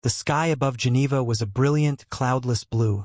The sky above Geneva was a brilliant, cloudless blue,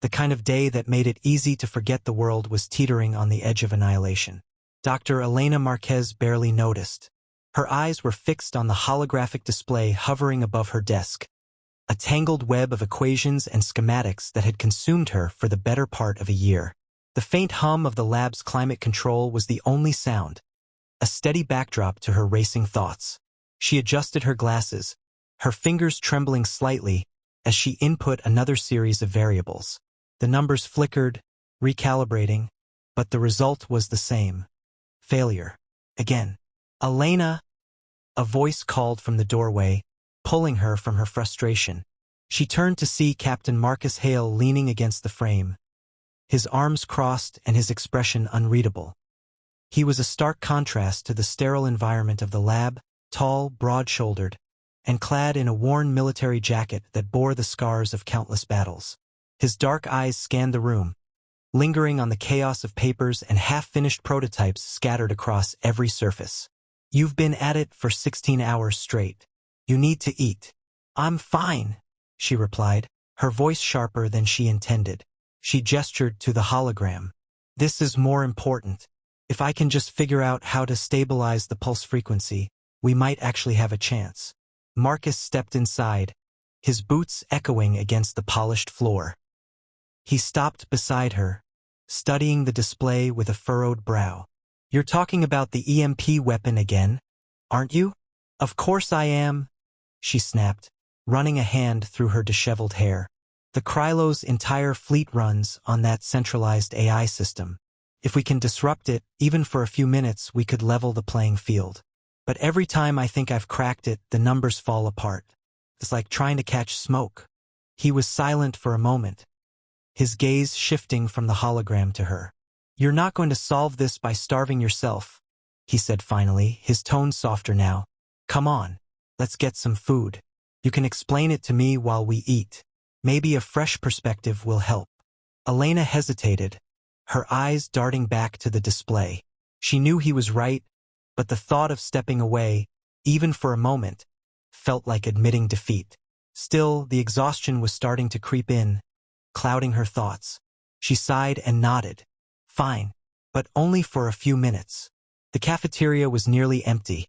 the kind of day that made it easy to forget the world was teetering on the edge of annihilation. Dr. Elena Marquez barely noticed. Her eyes were fixed on the holographic display hovering above her desk, a tangled web of equations and schematics that had consumed her for the better part of a year. The faint hum of the lab's climate control was the only sound, a steady backdrop to her racing thoughts. She adjusted her glasses, her fingers trembling slightly as she input another series of variables. The numbers flickered, recalibrating, but the result was the same. Failure. Again. Elena! A voice called from the doorway, pulling her from her frustration. She turned to see Captain Marcus Hale leaning against the frame, his arms crossed and his expression unreadable. He was a stark contrast to the sterile environment of the lab, tall, broad-shouldered, and clad in a worn military jacket that bore the scars of countless battles. His dark eyes scanned the room, lingering on the chaos of papers and half-finished prototypes scattered across every surface. "You've been at it for 16 hours straight. You need to eat." "I'm fine," she replied, her voice sharper than she intended. She gestured to the hologram. "This is more important. If I can just figure out how to stabilize the pulse frequency, we might actually have a chance." Marcus stepped inside, his boots echoing against the polished floor. He stopped beside her, studying the display with a furrowed brow. "You're talking about the EMP weapon again, aren't you?" "Of course I am," she snapped, running a hand through her disheveled hair. "The Krylo's entire fleet runs on that centralized AI system. If we can disrupt it, even for a few minutes, we could level the playing field. But every time I think I've cracked it, the numbers fall apart. It's like trying to catch smoke." He was silent for a moment, his gaze shifting from the hologram to her. "You're not going to solve this by starving yourself," he said finally, his tone softer now. "Come on, let's get some food. You can explain it to me while we eat. Maybe a fresh perspective will help." Elena hesitated, her eyes darting back to the display. She knew he was right, but the thought of stepping away, even for a moment, felt like admitting defeat. Still, the exhaustion was starting to creep in, clouding her thoughts. She sighed and nodded. "Fine, but only for a few minutes." The cafeteria was nearly empty,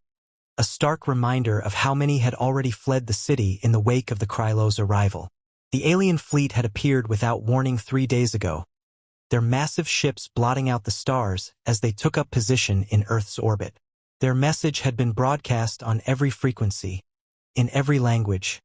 a stark reminder of how many had already fled the city in the wake of the Krylo's arrival. The alien fleet had appeared without warning 3 days ago, their massive ships blotting out the stars as they took up position in Earth's orbit. Their message had been broadcast on every frequency, in every language: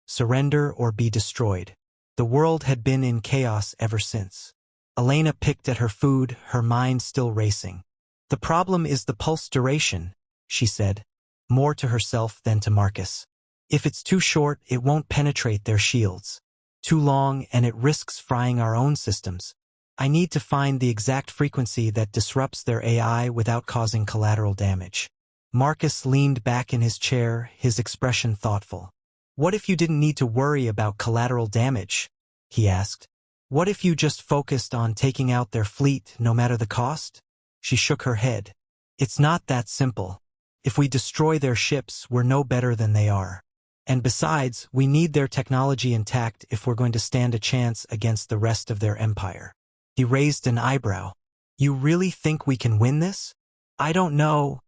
surrender or be destroyed. The world had been in chaos ever since. Elena picked at her food, her mind still racing. "The problem is the pulse duration," she said, more to herself than to Marcus. "If it's too short, it won't penetrate their shields. Too long, and it risks frying our own systems. I need to find the exact frequency that disrupts their AI without causing collateral damage." Marcus leaned back in his chair, his expression thoughtful. "What if you didn't need to worry about collateral damage?" he asked. "What if you just focused on taking out their fleet no matter the cost?" She shook her head. "It's not that simple. If we destroy their ships, we're no better than they are. And besides, we need their technology intact if we're going to stand a chance against the rest of their empire." He raised an eyebrow. "You really think we can win this?" "I don't know,"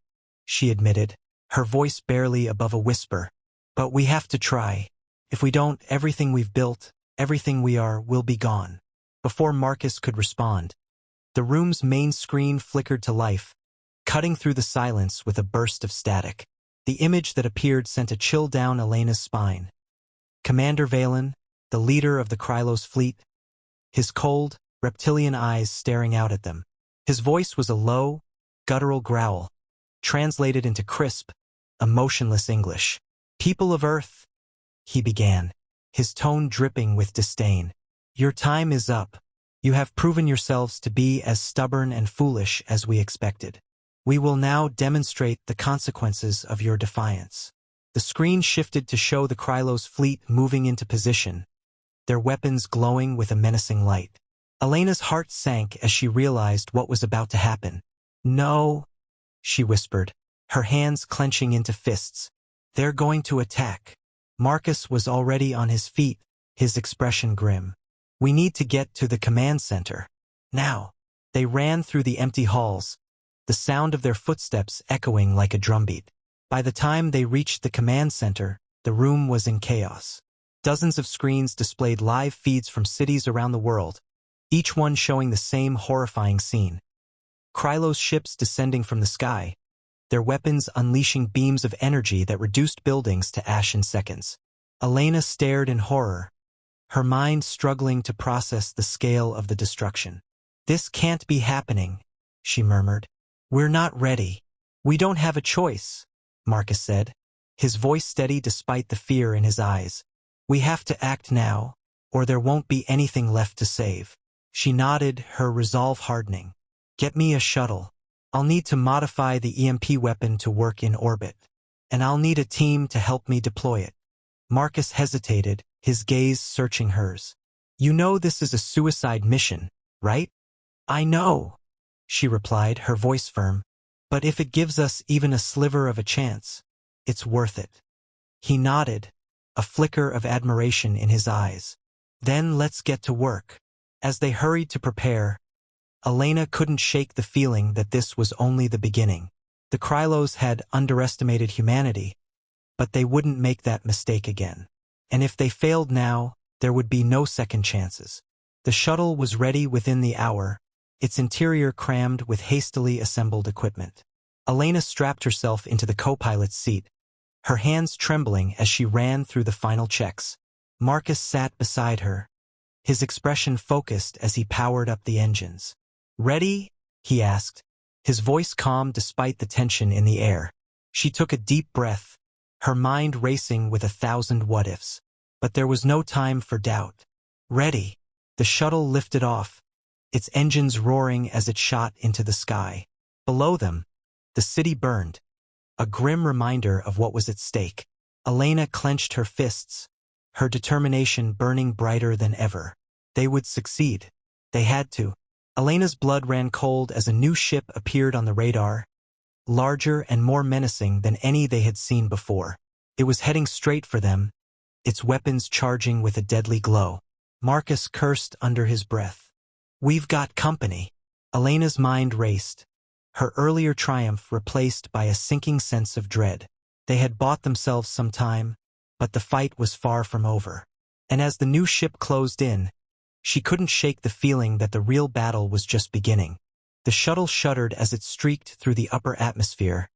she admitted, her voice barely above a whisper. "But we have to try. If we don't, everything we've built, everything we are, will be gone." Before Marcus could respond, the room's main screen flickered to life, cutting through the silence with a burst of static. The image that appeared sent a chill down Elena's spine. Commander Valen, the leader of the Krylos fleet, his cold, reptilian eyes staring out at them. His voice was a low, guttural growl, translated into crisp, emotionless English. "People of Earth," he began, his tone dripping with disdain. "Your time is up. You have proven yourselves to be as stubborn and foolish as we expected. We will now demonstrate the consequences of your defiance." The screen shifted to show the Krylos fleet moving into position, their weapons glowing with a menacing light. Elena's heart sank as she realized what was about to happen. "No," she whispered, her hands clenching into fists. "They're going to attack. Marcus was already on his feet, his expression grim. We need to get to the command center. Now. They ran through the empty halls, the sound of their footsteps echoing like a drumbeat. By the time they reached the command center, the room was in chaos. Dozens of screens displayed live feeds from cities around the world, each one showing the same horrifying scene. Krylos ships descending from the sky, their weapons unleashing beams of energy that reduced buildings to ash in seconds. Elena stared in horror, her mind struggling to process the scale of the destruction. "This can't be happening," she murmured. "We're not ready." "We don't have a choice," Marcus said, his voice steady despite the fear in his eyes. "We have to act now, or there won't be anything left to save." She nodded, her resolve hardening. "Get me a shuttle. I'll need to modify the EMP weapon to work in orbit. And I'll need a team to help me deploy it." Marcus hesitated, his gaze searching hers. "You know this is a suicide mission, right?" "I know," she replied, her voice firm. "But if it gives us even a sliver of a chance, it's worth it." He nodded, a flicker of admiration in his eyes. "Then let's get to work." As they hurried to prepare, Elena couldn't shake the feeling that this was only the beginning. The Krylos had underestimated humanity, but they wouldn't make that mistake again. And if they failed now, there would be no second chances. The shuttle was ready within the hour, its interior crammed with hastily assembled equipment. Elena strapped herself into the co-pilot's seat, her hands trembling as she ran through the final checks. Marcus sat beside her, his expression focused as he powered up the engines. "Ready?" he asked, his voice calm despite the tension in the air. She took a deep breath, her mind racing with 1,000 what-ifs. But there was no time for doubt. "Ready." The shuttle lifted off, its engines roaring as it shot into the sky. Below them, the city burned, a grim reminder of what was at stake. Elena clenched her fists, her determination burning brighter than ever. They would succeed. They had to. Elena's blood ran cold as a new ship appeared on the radar, larger and more menacing than any they had seen before. It was heading straight for them, its weapons charging with a deadly glow. Marcus cursed under his breath. "We've got company." Elena's mind raced, her earlier triumph replaced by a sinking sense of dread. They had bought themselves some time, but the fight was far from over. And as the new ship closed in, she couldn't shake the feeling that the real battle was just beginning. The shuttle shuddered as it streaked through the upper atmosphere,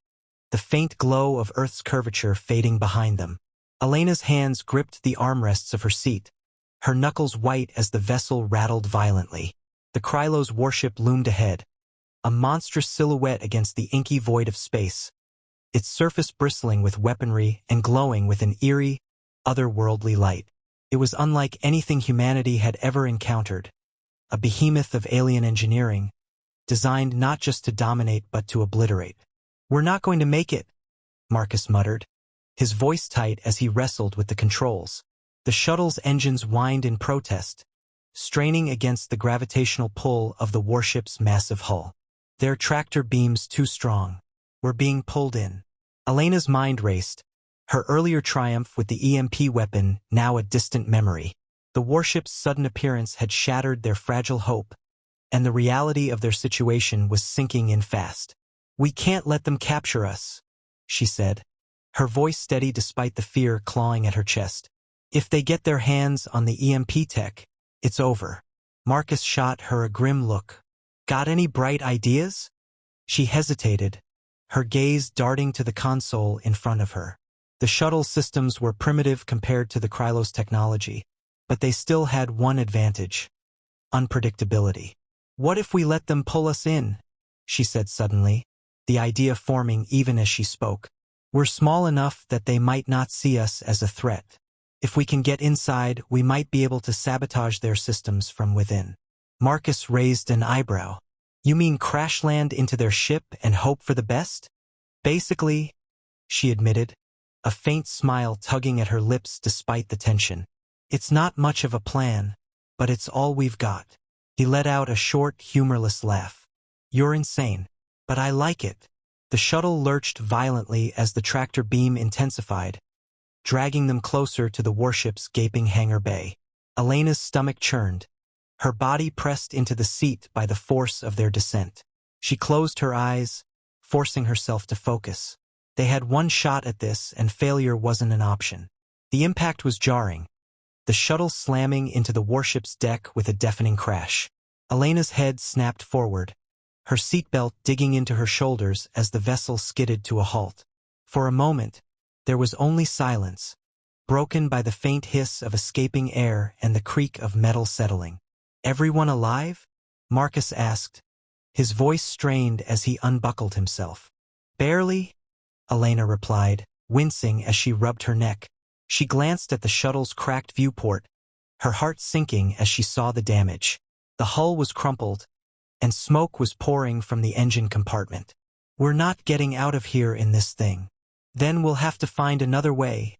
the faint glow of Earth's curvature fading behind them. Elena's hands gripped the armrests of her seat, her knuckles white as the vessel rattled violently. The Krylos warship loomed ahead, a monstrous silhouette against the inky void of space, its surface bristling with weaponry and glowing with an eerie, otherworldly light. It was unlike anything humanity had ever encountered, a behemoth of alien engineering, designed not just to dominate but to obliterate. "We're not going to make it," Marcus muttered, his voice tight as he wrestled with the controls. The shuttle's engines whined in protest, straining against the gravitational pull of the warship's massive hull. "Their tractor beams too strong. We're being pulled in." Elena's mind raced, her earlier triumph with the EMP weapon now a distant memory. The warship's sudden appearance had shattered their fragile hope, and the reality of their situation was sinking in fast. "We can't let them capture us," she said, her voice steady despite the fear clawing at her chest. "If they get their hands on the EMP tech, it's over." Marcus shot her a grim look. "Got any bright ideas?" She hesitated, her gaze darting to the console in front of her. The shuttle systems were primitive compared to the Krylos technology, but they still had one advantage: unpredictability. "What if we let them pull us in?" she said suddenly, the idea forming even as she spoke. "We're small enough that they might not see us as a threat. If we can get inside, we might be able to sabotage their systems from within." Marcus raised an eyebrow. "You mean crash land into their ship and hope for the best?" "Basically," she admitted, a faint smile tugging at her lips despite the tension. "It's not much of a plan, but it's all we've got." He let out a short, humorless laugh. "You're insane, but I like it." The shuttle lurched violently as the tractor beam intensified, dragging them closer to the warship's gaping hangar bay. Elena's stomach churned. Her body pressed into the seat by the force of their descent. She closed her eyes, forcing herself to focus. They had one shot at this, and failure wasn't an option. The impact was jarring, the shuttle slamming into the warship's deck with a deafening crash. Elena's head snapped forward, her seatbelt digging into her shoulders as the vessel skidded to a halt. For a moment, there was only silence, broken by the faint hiss of escaping air and the creak of metal settling. "Everyone alive?" Marcus asked, his voice strained as he unbuckled himself. "Barely," Elena replied, wincing as she rubbed her neck. She glanced at the shuttle's cracked viewport, her heart sinking as she saw the damage. The hull was crumpled, and smoke was pouring from the engine compartment. "We're not getting out of here in this thing." "Then we'll have to find another way,"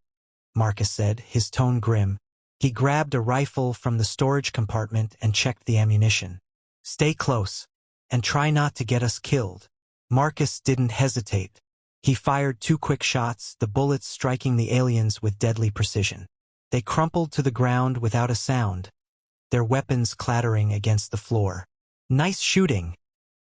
Marcus said, his tone grim. He grabbed a rifle from the storage compartment and checked the ammunition. "Stay close, and try not to get us killed." Marcus didn't hesitate. He fired 2 quick shots, the bullets striking the aliens with deadly precision. They crumpled to the ground without a sound, their weapons clattering against the floor. "Nice shooting,"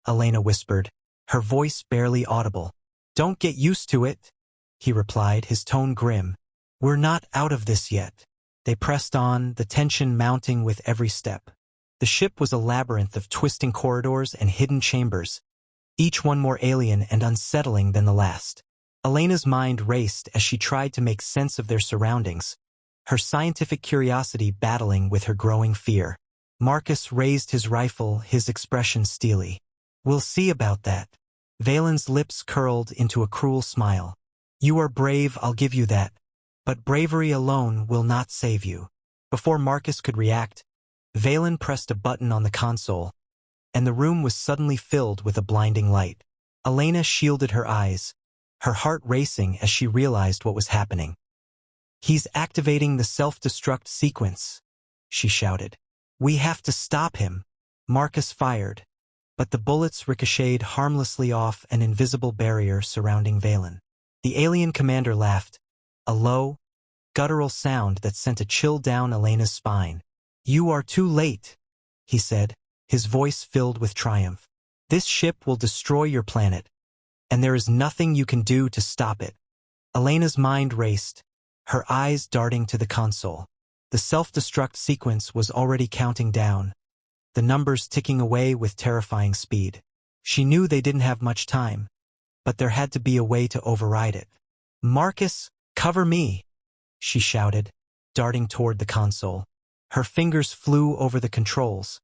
Elena whispered, her voice barely audible. "Don't get used to it," he replied, his tone grim. "We're not out of this yet." They pressed on, the tension mounting with every step. The ship was a labyrinth of twisting corridors and hidden chambers, each one more alien and unsettling than the last. Elena's mind raced as she tried to make sense of their surroundings, her scientific curiosity battling with her growing fear. Marcus raised his rifle, his expression steely. "We'll see about that." Valen's lips curled into a cruel smile. "You are brave, I'll give you that. But bravery alone will not save you." Before Marcus could react, Valen pressed a button on the console, and the room was suddenly filled with a blinding light. Elena shielded her eyes, her heart racing as she realized what was happening. "He's activating the self-destruct sequence," she shouted. "We have to stop him." Marcus fired, but the bullets ricocheted harmlessly off an invisible barrier surrounding Valen. The alien commander laughed, a low, guttural sound that sent a chill down Elena's spine. "You are too late," he said, his voice filled with triumph. "This ship will destroy your planet, and there is nothing you can do to stop it." Elena's mind raced, her eyes darting to the console. The self-destruct sequence was already counting down, the numbers ticking away with terrifying speed. She knew they didn't have much time, but there had to be a way to override it. "Marcus, cover me," she shouted, darting toward the console. Her fingers flew over the controls,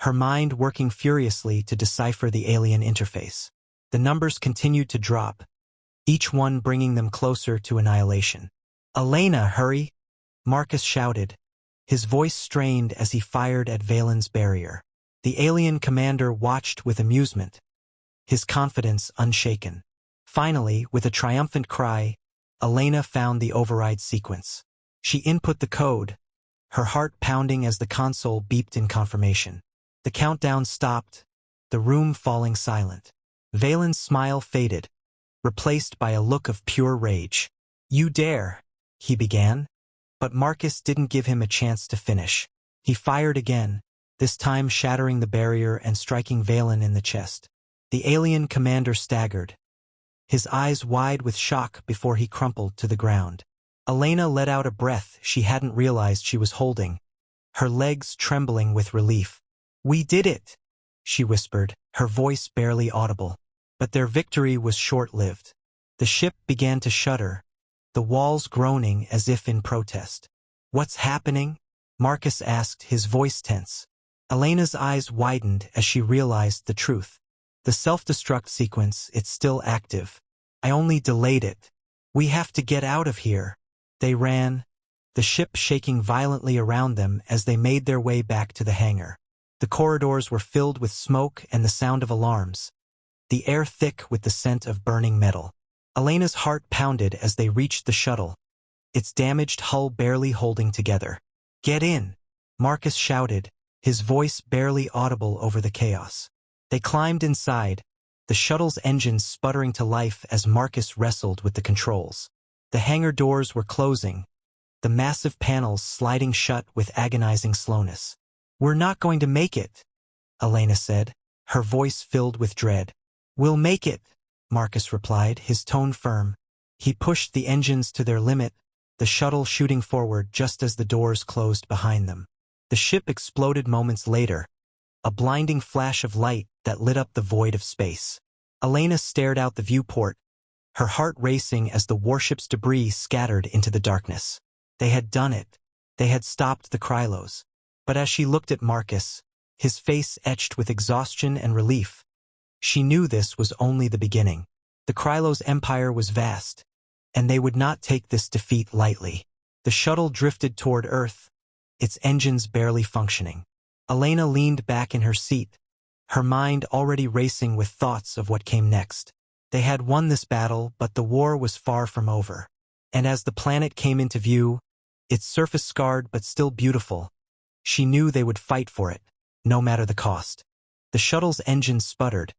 her mind working furiously to decipher the alien interface. The numbers continued to drop, each one bringing them closer to annihilation. "Elena, hurry!" Marcus shouted, his voice strained as he fired at Valen's barrier. The alien commander watched with amusement, his confidence unshaken. Finally, with a triumphant cry, Elena found the override sequence. She input the code, her heart pounding as the console beeped in confirmation. The countdown stopped, the room falling silent. Valen's smile faded, replaced by a look of pure rage. "You dare," he began, but Marcus didn't give him a chance to finish. He fired again, this time shattering the barrier and striking Valen in the chest. The alien commander staggered, his eyes wide with shock before he crumpled to the ground. Elena let out a breath she hadn't realized she was holding, her legs trembling with relief. "We did it," she whispered, her voice barely audible. But their victory was short-lived. The ship began to shudder, the walls groaning as if in protest. "What's happening?" Marcus asked, his voice tense. Elena's eyes widened as she realized the truth. "The self-destruct sequence, it's still active. I only delayed it. We have to get out of here." They ran, the ship shaking violently around them as they made their way back to the hangar. The corridors were filled with smoke and the sound of alarms, the air thick with the scent of burning metal. Elena's heart pounded as they reached the shuttle, its damaged hull barely holding together. "Get in," Marcus shouted, his voice barely audible over the chaos. They climbed inside, the shuttle's engines sputtering to life as Marcus wrestled with the controls. The hangar doors were closing, the massive panels sliding shut with agonizing slowness. "We're not going to make it," Elena said, her voice filled with dread. "We'll make it," Marcus replied, his tone firm. He pushed the engines to their limit, the shuttle shooting forward just as the doors closed behind them. The ship exploded moments later, a blinding flash of light that lit up the void of space. Elena stared out the viewport, her heart racing as the warship's debris scattered into the darkness. They had done it. They had stopped the Krylos. But as she looked at Marcus, his face etched with exhaustion and relief, she knew this was only the beginning. The Krylos' empire was vast, and they would not take this defeat lightly. The shuttle drifted toward Earth, its engines barely functioning. Elena leaned back in her seat, her mind already racing with thoughts of what came next. They had won this battle, but the war was far from over. And as the planet came into view, its surface scarred but still beautiful, she knew they would fight for it, no matter the cost. The shuttle's engines sputtered,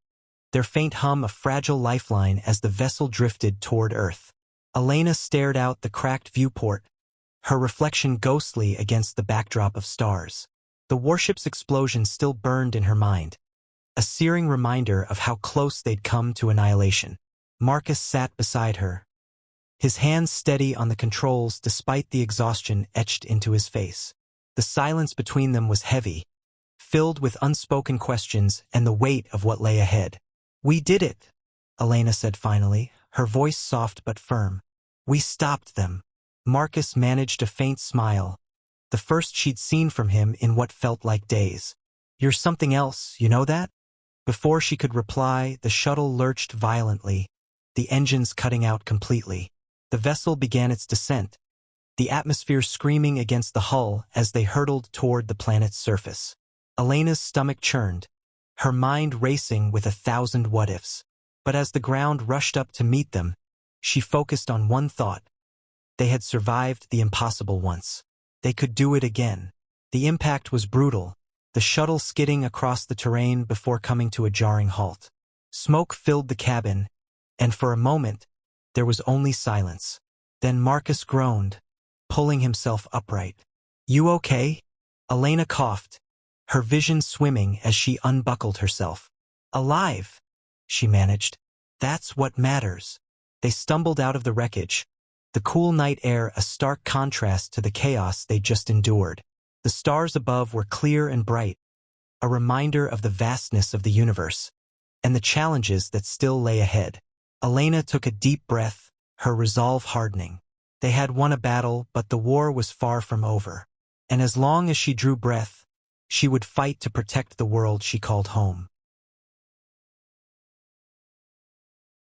their faint hum a fragile lifeline as the vessel drifted toward Earth. Elena stared out the cracked viewport, her reflection ghostly against the backdrop of stars. The warship's explosion still burned in her mind, a searing reminder of how close they'd come to annihilation. Marcus sat beside her, his hands steady on the controls despite the exhaustion etched into his face. The silence between them was heavy, filled with unspoken questions and the weight of what lay ahead. "We did it," Elena said finally, her voice soft but firm. "We stopped them." Marcus managed a faint smile, the first she'd seen from him in what felt like days. "You're something else, you know that?" Before she could reply, the shuttle lurched violently, the engines cutting out completely. The vessel began its descent, the atmosphere screaming against the hull as they hurtled toward the planet's surface. Elena's stomach churned, her mind racing with 1,000 what-ifs. But as the ground rushed up to meet them, she focused on one thought. They had survived the impossible once. They could do it again. The impact was brutal, the shuttle skidding across the terrain before coming to a jarring halt. Smoke filled the cabin, and for a moment, there was only silence. Then Marcus groaned, pulling himself upright. "You okay?" Elena coughed, her vision swimming as she unbuckled herself. "Alive," she managed. "That's what matters." They stumbled out of the wreckage, the cool night air a stark contrast to the chaos they'd just endured. The stars above were clear and bright, a reminder of the vastness of the universe, and the challenges that still lay ahead. Elena took a deep breath, her resolve hardening. They had won a battle, but the war was far from over. And as long as she drew breath, she would fight to protect the world she called home.